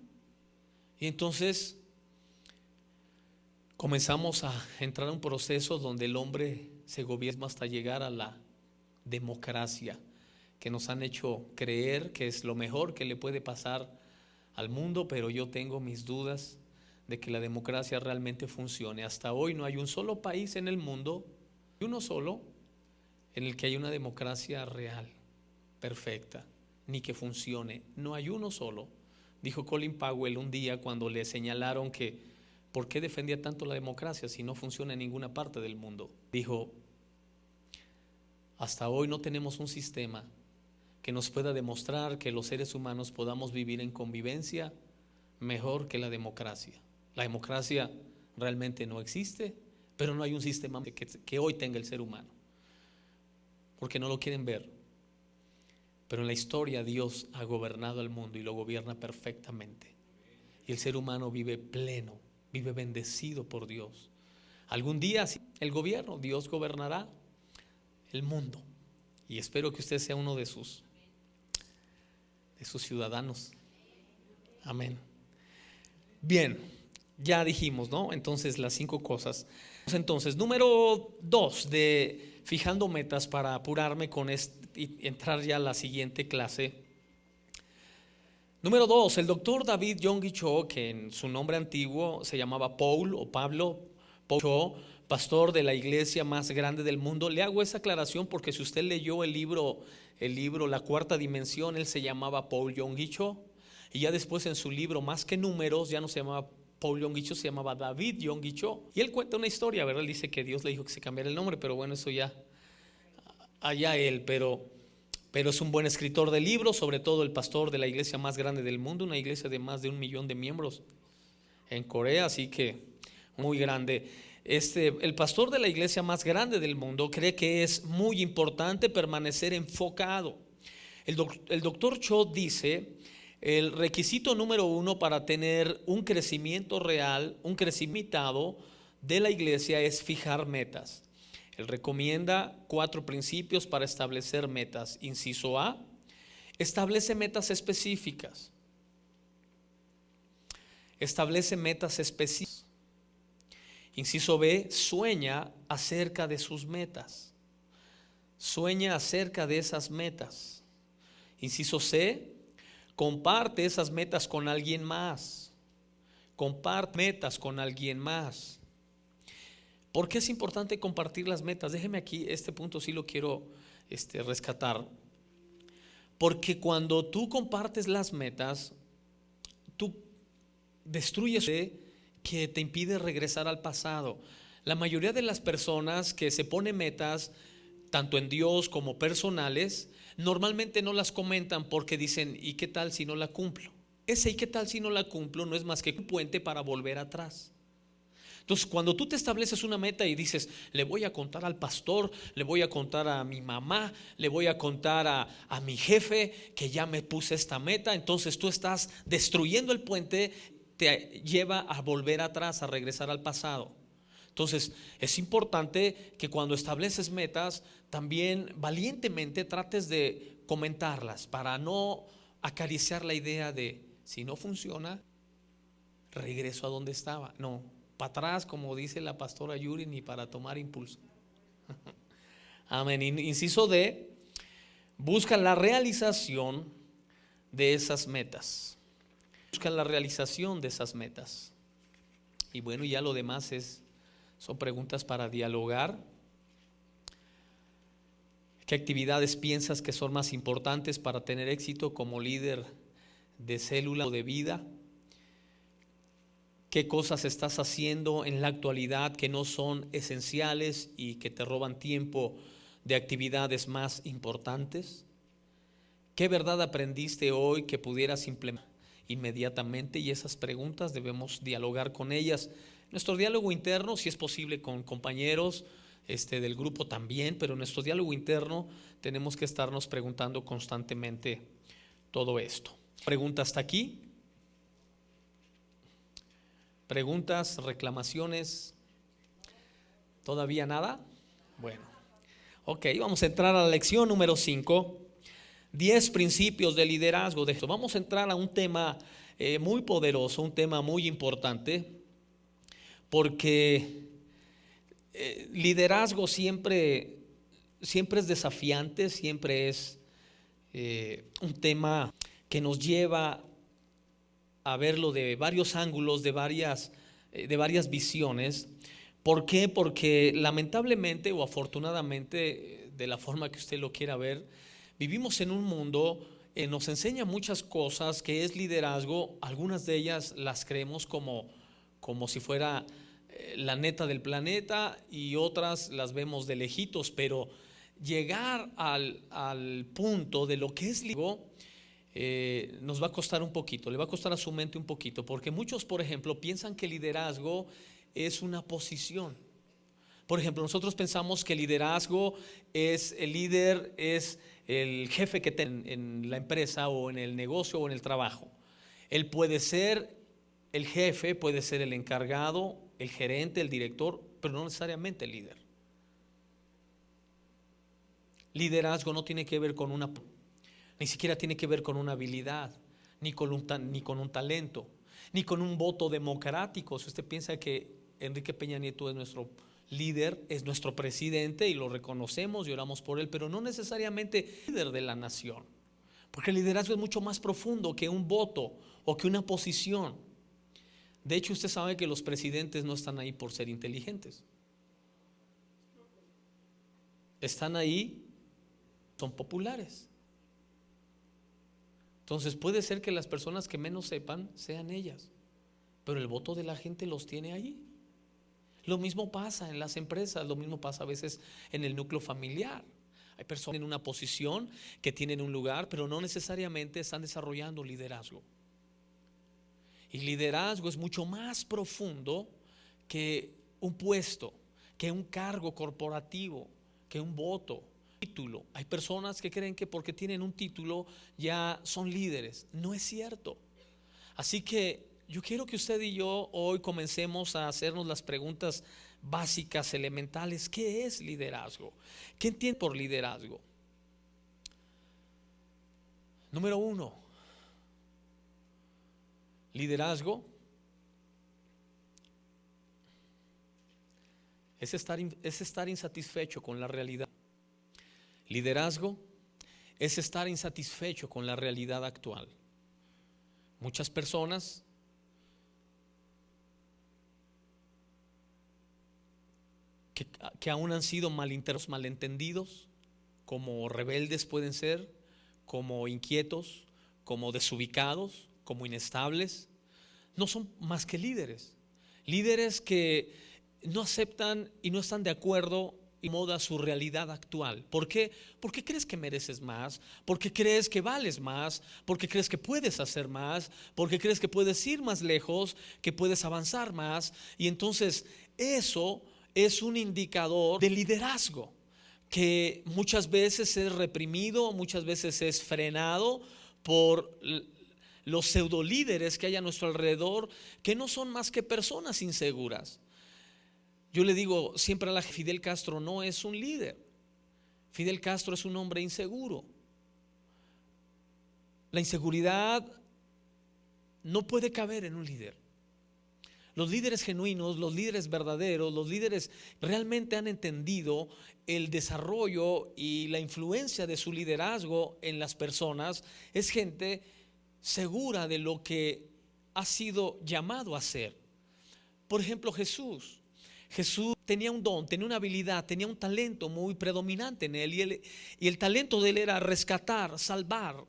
Y entonces comenzamos a entrar a un proceso donde el hombre se gobierna hasta llegar a la democracia, que nos han hecho creer que es lo mejor que le puede pasar al mundo, pero yo tengo mis dudas de que la democracia realmente funcione. Hasta hoy no hay un solo país en el mundo, uno solo, en el que haya una democracia real, perfecta, ni que funcione. No hay uno solo. Dijo Colin Powell un día cuando le señalaron que ¿por qué defendía tanto la democracia si no funciona en ninguna parte del mundo? Dijo: hasta hoy no tenemos un sistema que nos pueda demostrar que los seres humanos podamos vivir en convivencia mejor que la democracia. La democracia realmente no existe, pero no hay un sistema que hoy tenga el ser humano, porque no lo quieren ver. Pero en la historia Dios ha gobernado al mundo y lo gobierna perfectamente. Y el ser humano vive pleno, vive bendecido por Dios. Algún día el gobierno, Dios gobernará el mundo. Y espero que usted sea uno de sus ciudadanos. Amén. Bien, ya dijimos, ¿no? Entonces las 5 cosas. Entonces, número 2 de fijando metas, para apurarme con y entrar ya a la siguiente clase. Número 2, el doctor David Yonggi Cho, que en su nombre antiguo se llamaba Paul o Pablo Cho, pastor de la iglesia más grande del mundo. Le hago esa aclaración porque si usted leyó el libro La Cuarta Dimensión, él se llamaba Paul Yonggi Cho, y ya después en su libro Más que Números ya no se llamaba Paul Yonggi Cho, se llamaba David Yonggi Cho. Y él cuenta una historia, ¿verdad? Él dice que Dios le dijo que se cambiara el nombre, pero bueno, eso ya allá él, pero es un buen escritor de libros, sobre todo el pastor de la iglesia más grande del mundo, una iglesia de más de 1 millón de miembros en Corea, así que muy grande. El pastor de la iglesia más grande del mundo cree que es muy importante permanecer enfocado. El doctor Cho dice: el requisito número 1 para tener un crecimiento real, un crecimiento de la iglesia, es fijar metas. Él recomienda 4 principios para establecer metas. Inciso A: establece metas específicas. Establece metas específicas. Inciso B: sueña acerca de sus metas. Sueña acerca de esas metas. Inciso C: comparte esas metas con alguien más. Comparte metas con alguien más. ¿Por qué es importante compartir las metas? Déjeme aquí, este punto sí lo quiero rescatar. Porque cuando tú compartes las metas, tú destruyes que te impide regresar al pasado. La mayoría de las personas que se ponen metas, tanto en Dios como personales, normalmente no las comentan porque dicen: ¿y qué tal si no la cumplo? Ese "y qué tal si no la cumplo" no es más que un puente para volver atrás. Entonces, cuando tú te estableces una meta y dices, le voy a contar al pastor, le voy a contar a mi mamá, le voy a contar a mi jefe que ya me puse esta meta, entonces tú estás destruyendo el puente, te lleva a volver atrás, a regresar al pasado. Entonces, es importante que cuando estableces metas, también valientemente trates de comentarlas para no acariciar la idea de, si no funciona, regreso a donde estaba. No, para atrás, como dice la pastora Yuri, ni para tomar impulso. Amén. Inciso D, busca la realización de esas metas. Busca la realización de esas metas. Y bueno, ya lo demás son preguntas para dialogar. ¿Qué actividades piensas que son más importantes para tener éxito como líder de célula o de vida? ¿Qué cosas estás haciendo en la actualidad que no son esenciales y que te roban tiempo de actividades más importantes? ¿Qué verdad aprendiste hoy que pudieras implementar inmediatamente? Y esas preguntas debemos dialogar con ellas. Nuestro diálogo interno, si es posible con compañeros del grupo también, pero en nuestro diálogo interno tenemos que estarnos preguntando constantemente todo esto. ¿Pregunta hasta aquí? ¿Preguntas, reclamaciones? ¿Todavía nada? Bueno, ok, vamos a entrar a la lección número 5, 10 principios de liderazgo. Vamos a entrar a un tema muy poderoso, un tema muy importante, porque liderazgo siempre es desafiante, siempre es un tema que nos lleva a verlo de varios ángulos, de varias visiones. ¿Por qué? Porque lamentablemente o afortunadamente, de la forma que usted lo quiera ver, vivimos en un mundo que nos enseña muchas cosas que es liderazgo. Algunas de ellas las creemos como si fuera la neta del planeta, y otras las vemos de lejitos, pero llegar al punto de lo que es liderazgo nos va a costar un poquito, le va a costar a su mente un poquito, porque muchos, por ejemplo, piensan que liderazgo es una posición. Por ejemplo, nosotros pensamos que liderazgo es el líder, es el jefe que tiene en la empresa o en el negocio o en el trabajo. Él puede ser el jefe, puede ser el encargado, el gerente, el director, pero no necesariamente el líder. Liderazgo no tiene que ver con ni siquiera tiene que ver con una habilidad, ni con un talento, ni con un voto democrático. Si usted piensa que Enrique Peña Nieto es nuestro líder, es nuestro presidente y lo reconocemos y oramos por él, pero no necesariamente líder de la nación, porque el liderazgo es mucho más profundo que un voto o que una posición. De hecho, usted sabe que los presidentes no están ahí por ser inteligentes, están ahí, son populares. Entonces puede ser que las personas que menos sepan sean ellas, pero el voto de la gente los tiene ahí. Lo mismo pasa en las empresas, lo mismo pasa a veces en el núcleo familiar. Hay personas en una posición que tienen un lugar, pero no necesariamente están desarrollando liderazgo. Y liderazgo es mucho más profundo que un puesto, que un cargo corporativo, que un voto. Título. Hay personas que creen que porque tienen un título ya son líderes. No es cierto. Así que yo quiero que usted y yo hoy comencemos a hacernos las preguntas básicas, elementales. ¿Qué es liderazgo? ¿Qué entiende por liderazgo? Número 1, liderazgo es estar insatisfecho con la realidad. Liderazgo es estar insatisfecho con la realidad actual. Muchas personas que aún han sido malentendidos, como rebeldes pueden ser, como inquietos, como desubicados, como inestables, no son más que líderes. Líderes que no aceptan y no están de acuerdo y moda su realidad actual. ¿Por qué? Porque crees que mereces más, porque crees que vales más, porque crees que puedes hacer más, porque crees que puedes ir más lejos, que puedes avanzar más. Y entonces eso es un indicador de liderazgo que muchas veces es reprimido, muchas veces es frenado por los pseudo líderes que hay a nuestro alrededor, que no son más que personas inseguras. Yo le digo siempre a la Fidel Castro no es un líder. Fidel Castro es un hombre inseguro. La inseguridad no puede caber en un líder. Los líderes genuinos, los líderes verdaderos, los líderes realmente han entendido el desarrollo y la influencia de su liderazgo en las personas. Es gente segura de lo que ha sido llamado a ser. Por ejemplo, Jesús tenía un don, tenía una habilidad, tenía un talento muy predominante en él, y el talento de él era rescatar, salvar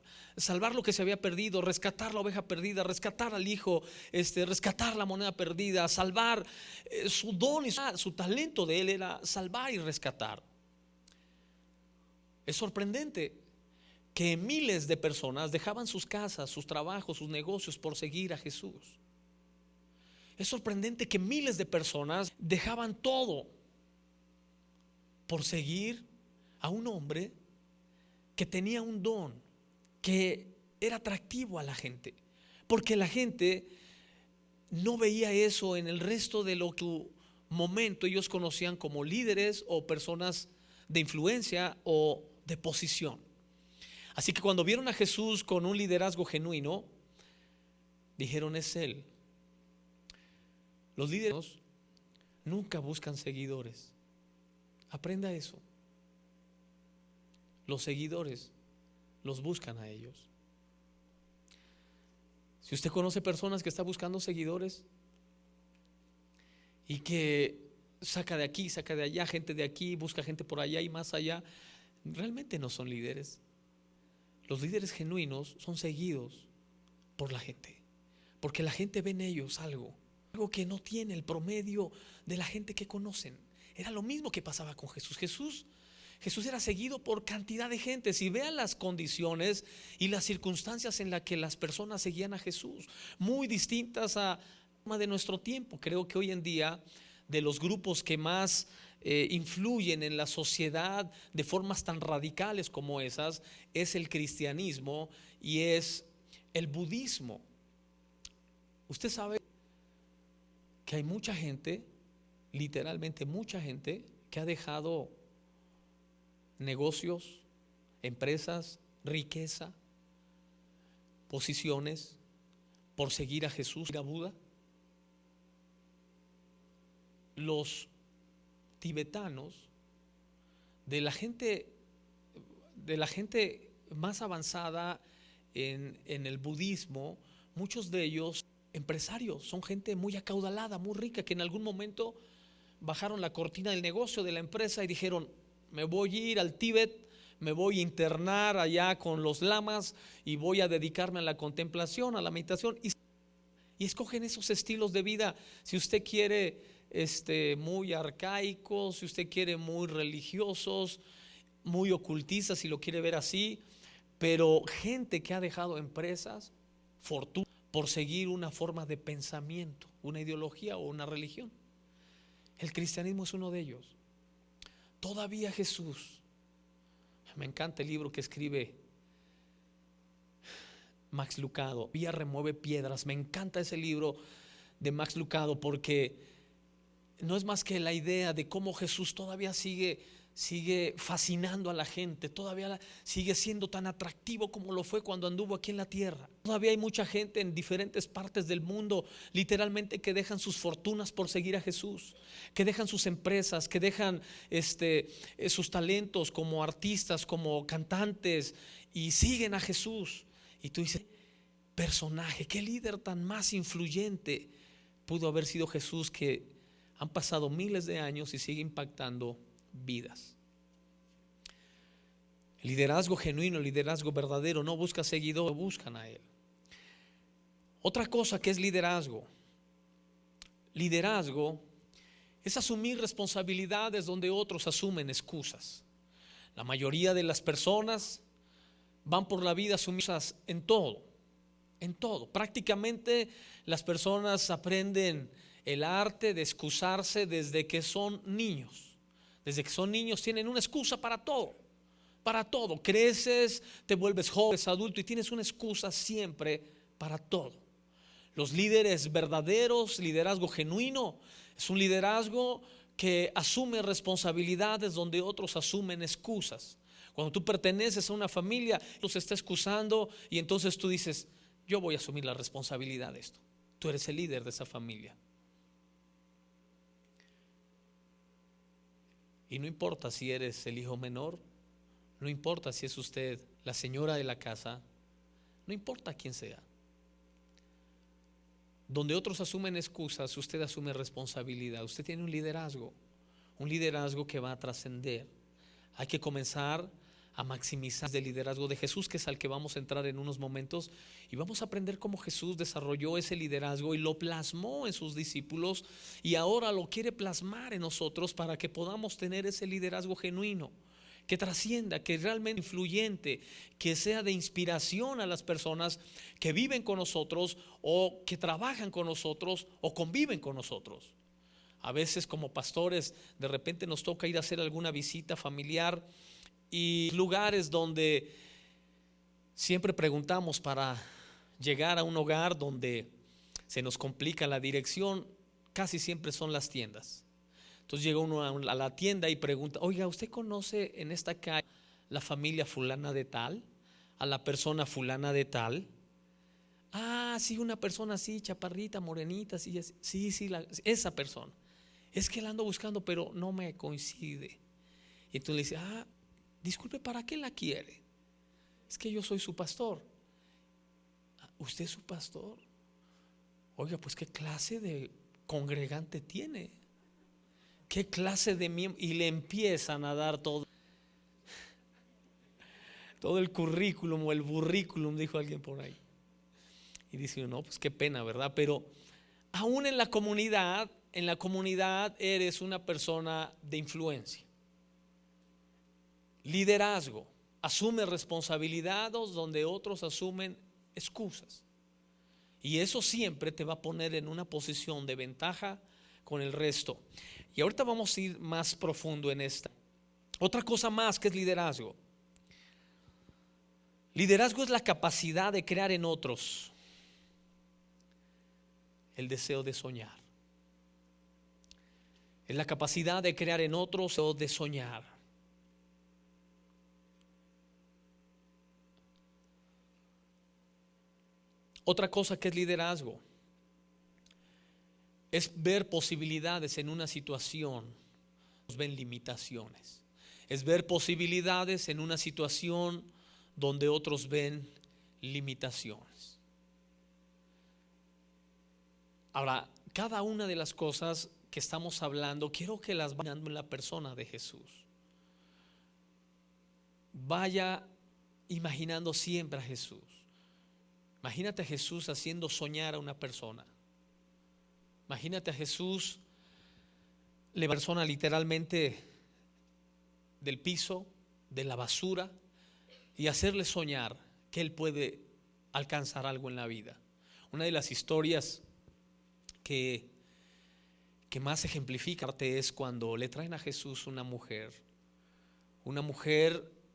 lo que se había perdido, rescatar la oveja perdida, rescatar al hijo, rescatar la moneda perdida, salvar. Su don y su talento de él era salvar y rescatar. Es sorprendente que miles de personas dejaban sus casas, sus trabajos, sus negocios por seguir a Jesús. Es sorprendente que miles de personas dejaban todo por seguir a un hombre que tenía un don, que era atractivo a la gente, porque la gente no veía eso en el resto de lo que en su momento ellos conocían como líderes o personas de influencia o de posición. Así que cuando vieron a Jesús con un liderazgo genuino, dijeron: es él. Los líderes nunca buscan seguidores. Aprenda eso. Los seguidores los buscan a ellos. Si usted conoce personas que están buscando seguidores y que saca de aquí, saca de allá, gente de aquí, busca gente por allá y más allá, realmente no son líderes. Los líderes genuinos son seguidos por la gente, porque la gente ve en ellos algo que no tiene el promedio de la gente que conocen. Era lo mismo que pasaba con Jesús. Jesús era seguido por cantidad de gente. Si vean las condiciones y las circunstancias en las que las personas seguían a Jesús, muy distintas a de nuestro tiempo. Creo que hoy en día, de los grupos que más influyen en la sociedad de formas tan radicales como esas, es el cristianismo y es el budismo. Usted sabe que hay mucha gente, literalmente mucha gente, que ha dejado negocios, empresas, riqueza, posiciones por seguir a Jesús y a Buda. Los tibetanos, de la gente más avanzada en el budismo, muchos de ellos empresarios, son gente muy acaudalada, muy rica, que en algún momento bajaron la cortina del negocio de la empresa y dijeron: me voy a ir al Tíbet, me voy a internar allá con los lamas y voy a dedicarme a la contemplación, a la meditación, y escogen esos estilos de vida. Si usted quiere muy arcaicos, si usted quiere muy religiosos, muy ocultistas, si lo quiere ver así, pero gente que ha dejado empresas, fortuna, por seguir una forma de pensamiento, una ideología o una religión. El cristianismo es uno de ellos. Todavía Jesús, me encanta el libro que escribe Max Lucado, Todavía remueve piedras. Me encanta ese libro de Max Lucado, porque no es más que la idea de cómo Jesús todavía sigue fascinando a la gente, todavía sigue siendo tan atractivo como lo fue cuando anduvo aquí en la tierra. Todavía hay mucha gente en diferentes partes del mundo, literalmente, que dejan sus fortunas por seguir a Jesús, que dejan sus empresas, que dejan sus talentos como artistas, como cantantes, y siguen a Jesús. Y tú dices: personaje, qué líder tan más influyente pudo haber sido Jesús, que han pasado miles de años y sigue impactando vidas. El liderazgo genuino, el liderazgo verdadero, no busca seguidores, buscan a él. Otra cosa que es liderazgo es asumir responsabilidades donde otros asumen excusas. La mayoría de las personas van por la vida sumisas en todo, en todo. Prácticamente las personas aprenden el arte de excusarse desde que son niños. Desde que son niños tienen una excusa para todo. Para todo. Creces, te vuelves joven, adulto y tienes una excusa siempre para todo. Los líderes verdaderos, liderazgo genuino, es un liderazgo que asume responsabilidades donde otros asumen excusas. Cuando tú perteneces a una familia, tú se está excusando y entonces tú dices, yo voy a asumir la responsabilidad de esto. Tú eres el líder de esa familia. Y no importa si eres el hijo menor, no importa si es usted la señora de la casa, no importa quién sea. Donde otros asumen excusas, usted asume responsabilidad. Usted tiene un liderazgo que va a trascender. Hay que comenzar a maximizar el liderazgo de Jesús, que es al que vamos a entrar en unos momentos, y vamos a aprender cómo Jesús desarrolló ese liderazgo y lo plasmó en sus discípulos, y ahora lo quiere plasmar en nosotros para que podamos tener ese liderazgo genuino, que trascienda, que realmente influyente, que sea de inspiración a las personas que viven con nosotros o que trabajan con nosotros o conviven con nosotros. A veces como pastores de repente nos toca ir a hacer alguna visita familiar y lugares donde siempre preguntamos para llegar a un hogar donde se nos complica la dirección, casi siempre son las tiendas. Entonces llega uno a la tienda y pregunta, oiga, ¿usted conoce en esta calle la familia fulana de tal? ¿A la persona fulana de tal? Ah, sí, una persona así, chaparrita, morenita, sí, esa persona. Es que la ando buscando, pero no me coincide. Y entonces le dice, disculpe, ¿para qué la quiere? Es que yo soy su pastor. ¿Usted es su pastor? Oiga, pues ¿qué clase de congregante tiene? ¿Qué clase de miembro? Y le empiezan a dar todo el currículum o el burrículum, dijo alguien por ahí. Y dice, no, pues qué pena, ¿verdad? Pero aún en la comunidad eres una persona de influencia. Liderazgo, asume responsabilidades donde otros asumen excusas. Y eso siempre te va a poner en una posición de ventaja con el resto. Y ahorita vamos a ir más profundo en esta. Otra cosa más que es liderazgo. Liderazgo es la capacidad de crear en otros el deseo de soñar. Es la capacidad de crear en otros el deseo de soñar. Otra cosa que es liderazgo es ver posibilidades en una situación. Ven limitaciones. Es ver posibilidades en una situación donde otros ven limitaciones. Ahora, cada una de las cosas que estamos hablando, quiero que las vayan en la persona de Jesús. Vaya imaginando siempre a Jesús. Imagínate a Jesús haciendo soñar a una persona. Imagínate a Jesús, la persona literalmente del piso, de la basura, y hacerle soñar que él puede alcanzar algo en la vida. Una de las historias que más ejemplifica es cuando le traen a Jesús una mujer,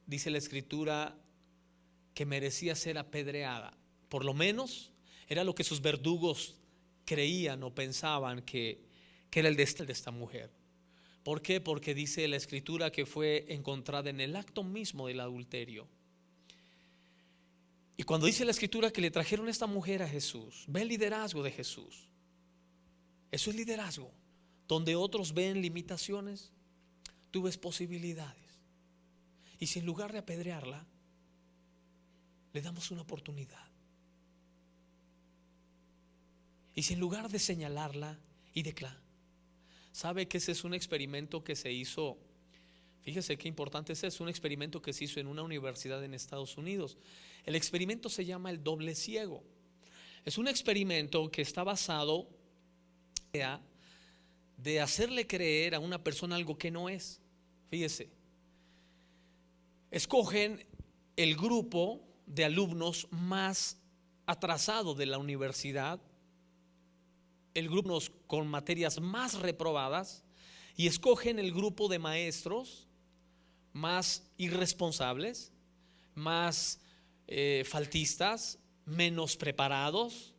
dice la escritura, que merecía ser apedreada. Por lo menos era lo que sus verdugos creían o pensaban que era el de esta mujer. ¿Por qué? Porque dice la escritura que fue encontrada en el acto mismo del adulterio. Y cuando dice la escritura que le trajeron a esta mujer a Jesús, ve el liderazgo de Jesús. Eso es liderazgo. Donde otros ven limitaciones, tú ves posibilidades. Y si en lugar de apedrearla, le damos una oportunidad. Y si en lugar de señalarla y declarar, sabe que ese es un experimento que se hizo. Fíjese qué importante es un experimento que se hizo en una universidad en Estados Unidos. El experimento se llama el doble ciego. Es un experimento que está basado de hacerle creer a una persona algo que no es. Fíjese, escogen el grupo de alumnos más atrasado de la universidad, el grupo con materias más reprobadas, y escogen el grupo de maestros más irresponsables, más faltistas, menos preparados,